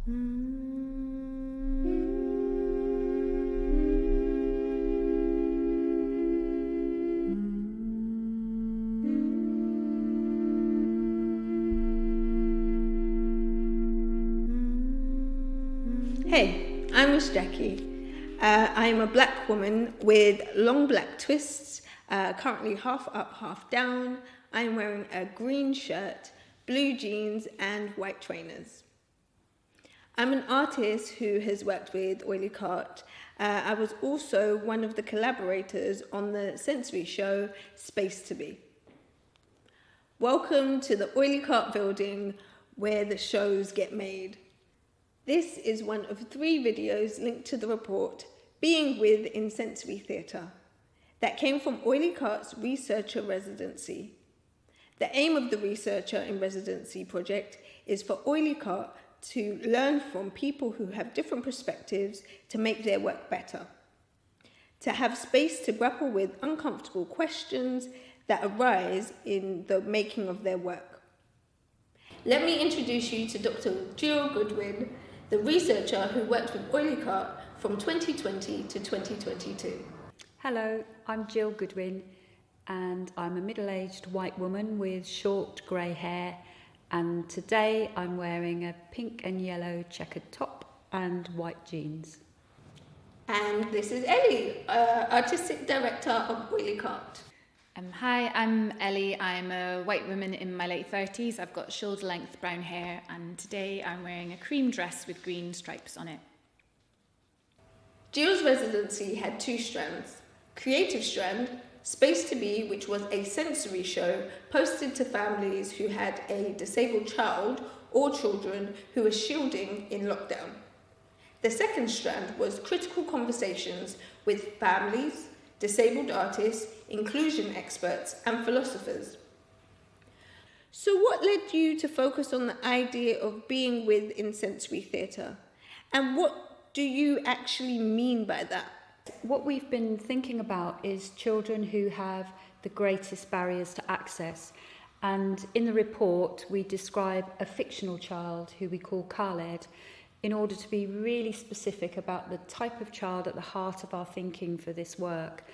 Hey, I'm Miss Jackie. I'm a black woman with long black twists, currently half up, half down. I'm wearing a green shirt, blue jeans and white trainers. I'm an artist who has worked with Oily Cart. I was also one of the collaborators on the sensory show Space to Be. Welcome to the Oily Cart building where the shows get made. This is one of 3 videos linked to the report, Being With in Sensory Theatre, that came from Oily Cart's researcher residency. The aim of the researcher in residency project is for Oily Cart to learn from people who have different perspectives to make their work better, to have space to grapple with uncomfortable questions that arise in the making of their work. Let me introduce you to Dr. Jill Goodwin, the researcher who worked with Oily Cart from 2020 to 2022. Hello, I'm Jill Goodwin and I'm a middle-aged white woman with short grey hair, and today I'm wearing a pink and yellow checkered top and white jeans. And this is Ellie, Artistic Director of Oily Cart. Hi, I'm Ellie. I'm a white woman in my late 30s. I've got shoulder-length brown hair, and today I'm wearing a cream dress with green stripes on it. Jill's residency had 2 strands. Creative strand, Space to Be, which was a sensory show posted to families who had a disabled child or children who were shielding in lockdown. The second strand was critical conversations with families, disabled artists, inclusion experts and philosophers. So what led you to focus on the idea of being with in sensory theatre? And what do you actually mean by that? What we've been thinking about is children who have the greatest barriers to access. And in the report, we describe a fictional child who we call Khaled, in order to be really specific about the type of child at the heart of our thinking for this work,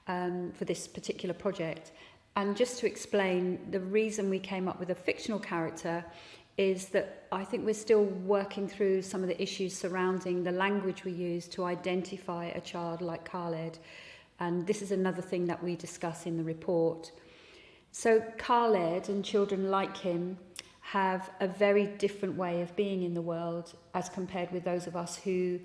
for this particular project. And just to explain, the reason we came up with a fictional character is that I think we're still working through some of the issues surrounding the language we use to identify a child like Khaled. And this is another thing that we discuss in the report. So Khaled and children like him have a very different way of being in the world as compared with those of us who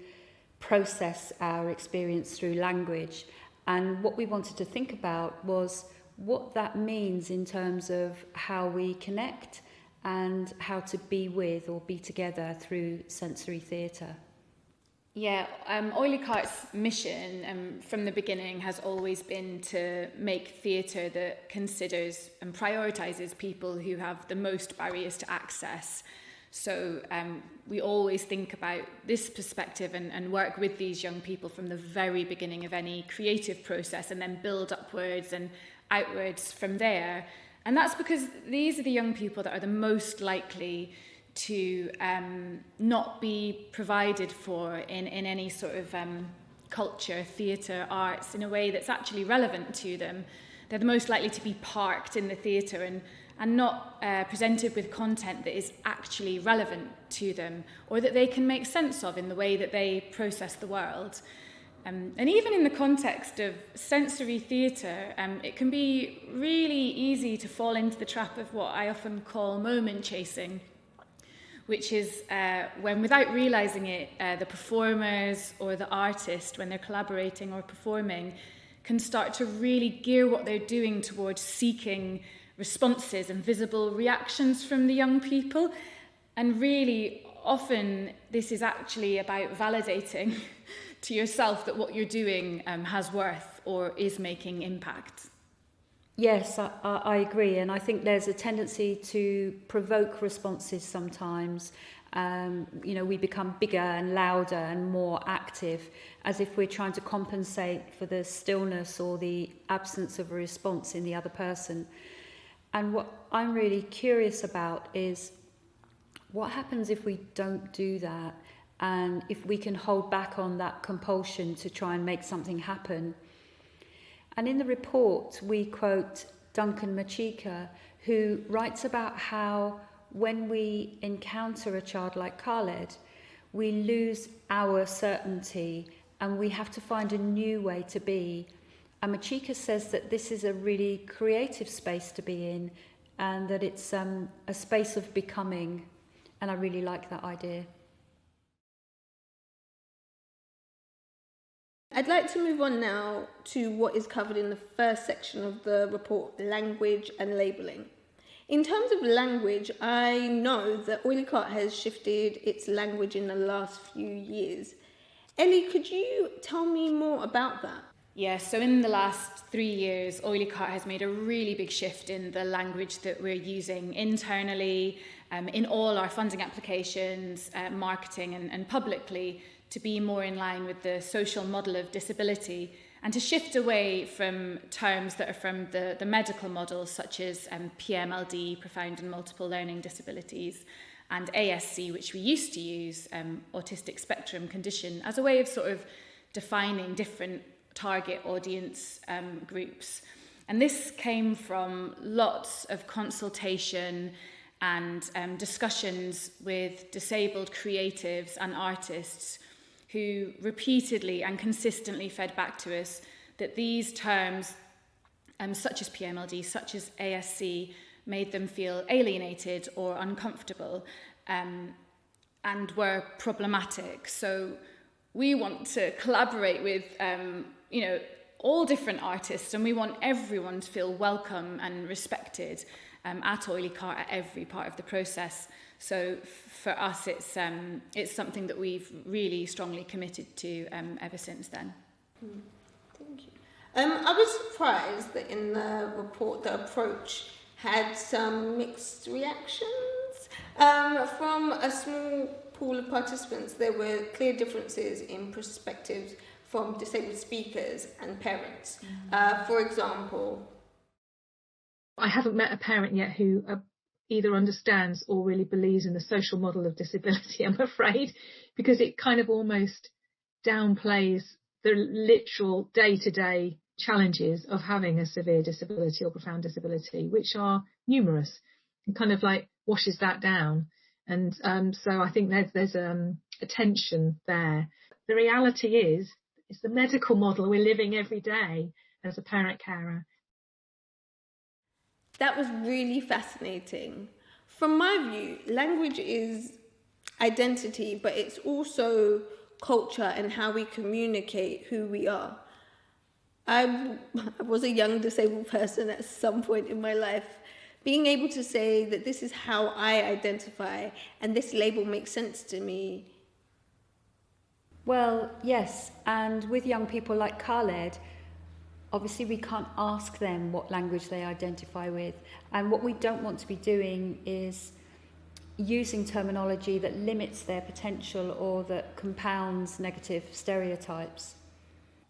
process our experience through language. And what we wanted to think about was what that means in terms of how we connect and how to be with or be together through sensory theatre. Yeah, Oily Cart's mission from the beginning has always been to make theatre that considers and prioritises people who have the most barriers to access. So we always think about this perspective and work with these young people from the very beginning of any creative process and then build upwards and outwards from there. And that's because these are the young people that are the most likely to not be provided for in any sort of culture, theatre, arts in a way that's actually relevant to them. They're the most likely to be parked in the theatre and not presented with content that is actually relevant to them or that they can make sense of in the way that they process the world. And even in the context of sensory theatre, it can be really easy to fall into the trap of what I often call moment chasing, which is when, without realising it, the performers or the artist, when they're collaborating or performing, can start to really gear what they're doing towards seeking responses and visible reactions from the young people. And really, often, this is actually about validating to yourself that what you're doing has worth or is making impact. Yes, I agree, and I think there's a tendency to provoke responses sometimes. We become bigger and louder and more active, as if we're trying to compensate for the stillness or the absence of a response in the other person. And what I'm really curious about is What happens if we don't do that? And if we can hold back on that compulsion to try and make something happen? And in the report, we quote Duncan Machika, who writes about how when we encounter a child like Khaled, we lose our certainty and we have to find a new way to be. And Machika says that this is a really creative space to be in, and that it's a space of becoming. And I really like that idea. I'd like to move on now to what is covered in the first section of the report, language and labelling. In terms of language, I know that Oilicart has shifted its language in the last few years. Ellie, could you tell me more about that? Yeah, so in the last 3 years, Oilicart has made a really big shift in the language that we're using internally, in all our funding applications, marketing and publicly, to be more in line with the social model of disability, and to shift away from terms that are from the medical models, such as PMLD, profound and multiple learning disabilities, and ASC, which we used to use, autistic spectrum condition, as a way of sort of defining different target audience groups. And this came from lots of consultation and discussions with disabled creatives and artists who repeatedly and consistently fed back to us that these terms, such as PMLD, such as ASC, made them feel alienated or uncomfortable, and were problematic. So we want to collaborate with, all different artists, and we want everyone to feel welcome and respected at Oilicart at every part of the process. So for us, it's something that we've really strongly committed to ever since then. Thank you. I was surprised that in the report, the approach had some mixed reactions. From a small pool of participants, there were clear differences in perspectives from disabled speakers and parents. For example, I haven't met a parent yet who either understands or really believes in the social model of disability, I'm afraid, because it kind of almost downplays the literal day-to-day challenges of having a severe disability or profound disability, which are numerous, and kind of like washes that down. And so I think there's a tension there. The reality is, it's the medical model we're living every day as a parent carer. that was really fascinating. From my view, language is identity, but it's also culture and how we communicate who we are. I was a young disabled person at some point in my life. Being able to say that this is how I identify and this label makes sense to me. Well, yes, and with young people like Khaled, obviously we can't ask them what language they identify with. And what we don't want to be doing is using terminology that limits their potential or that compounds negative stereotypes.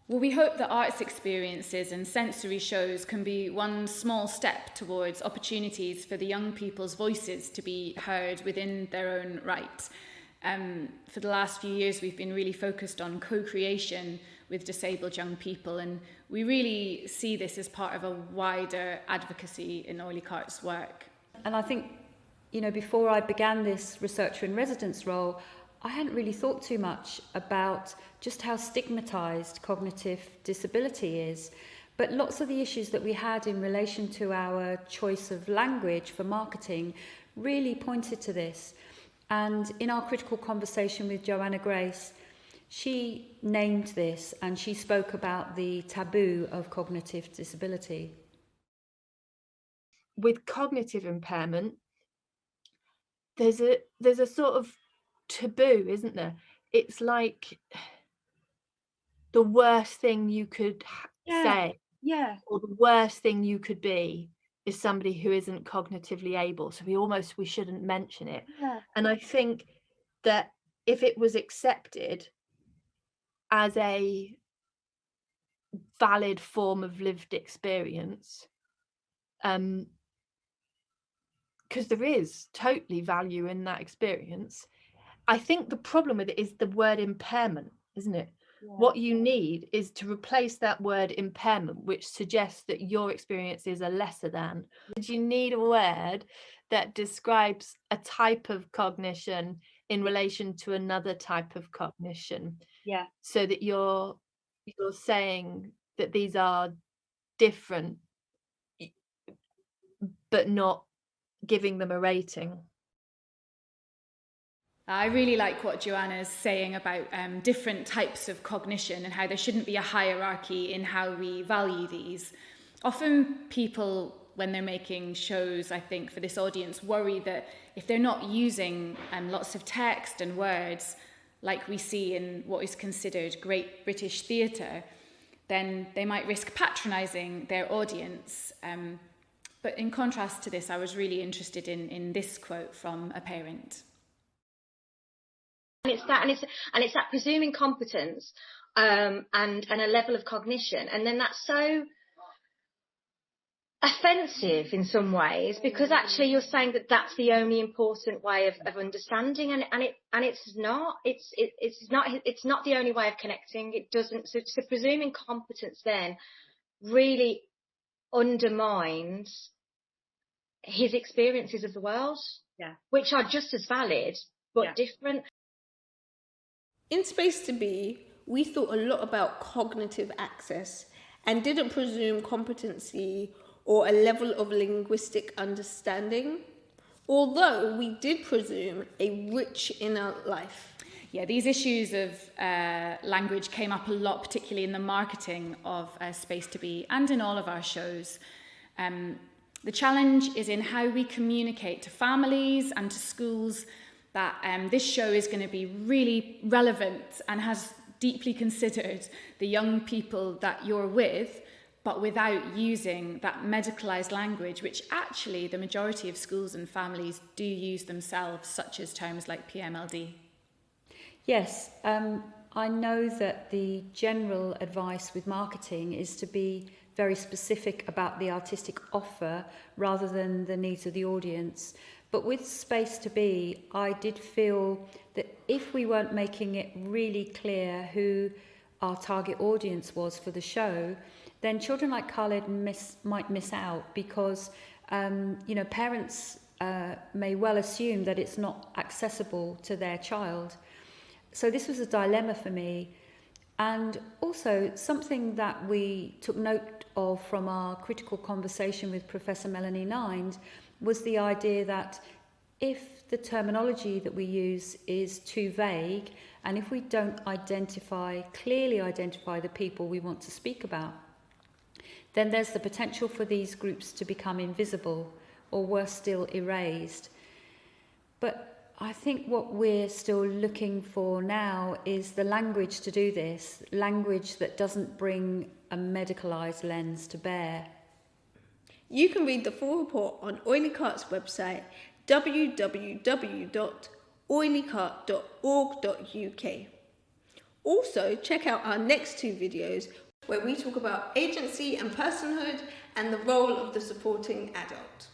Well, we hope that arts experiences and sensory shows can be one small step towards opportunities for the young people's voices to be heard within their own right. For the last few years, we've been really focused on co-creation with disabled young people, and we really see this as part of a wider advocacy in Oilicart's work. And I think, before I began this researcher in residence role, I hadn't really thought too much about just how stigmatised cognitive disability is. But lots of the issues that we had in relation to our choice of language for marketing really pointed to this. And in our critical conversation with Joanna Grace, she named this and she spoke about the taboo of cognitive disability. With cognitive impairment, there's a sort of taboo, isn't there? It's like the worst thing you could say, or the worst thing you could be is somebody who isn't cognitively able, so we shouldn't mention it. And I think that if it was accepted as a valid form of lived experience, because there is totally value in that experience. I think the problem with it is the word impairment, isn't it? Yeah. What you need is to replace that word impairment, which suggests that your experience is a lesser than. You need a word that describes a type of cognition in relation to another type of cognition. Yeah. So that you're saying that these are different, but not giving them a rating. I really like what Joanna's saying about different types of cognition and how there shouldn't be a hierarchy in how we value these. Often people, when they're making shows, I think, for this audience, worry that if they're not using lots of text and words, like we see in what is considered great British theatre, then they might risk patronising their audience. But in contrast to this, I was really interested in this quote from a parent. And it's that presuming competence and a level of cognition, and then that's so offensive in some ways, because actually you're saying that that's the only important way of understanding, and it's not the only way of connecting. It doesn't. So presuming competence then really undermines his experiences of the world, which are just as valid but different. In Space to Be, we thought a lot about cognitive access and didn't presume competency or a level of linguistic understanding, although we did presume a rich inner life. Yeah, these issues of language came up a lot, particularly in the marketing of Space to Be and in all of our shows. The challenge is in how we communicate to families and to schools that this show is going to be really relevant and has deeply considered the young people that you're with, but without using that medicalised language, which actually the majority of schools and families do use themselves, such as terms like PMLD. Yes, I know that the general advice with marketing is to be very specific about the artistic offer rather than the needs of the audience. But with Space to Be, I did feel that if we weren't making it really clear who our target audience was for the show, then children like Khaled might miss out, because parents may well assume that it's not accessible to their child. So this was a dilemma for me. And also something that we took note of from our critical conversation with Professor Melanie Nind was the idea that if the terminology that we use is too vague, and if we don't clearly identify the people we want to speak about, then there's the potential for these groups to become invisible, or worse still, erased. But I think what we're still looking for now is the language to do this, language that doesn't bring a medicalised lens to bear. You can read the full report on Oilycart's website, www.oilycart.org.uk. Also, check out our next two videos where we talk about agency and personhood and the role of the supporting adult.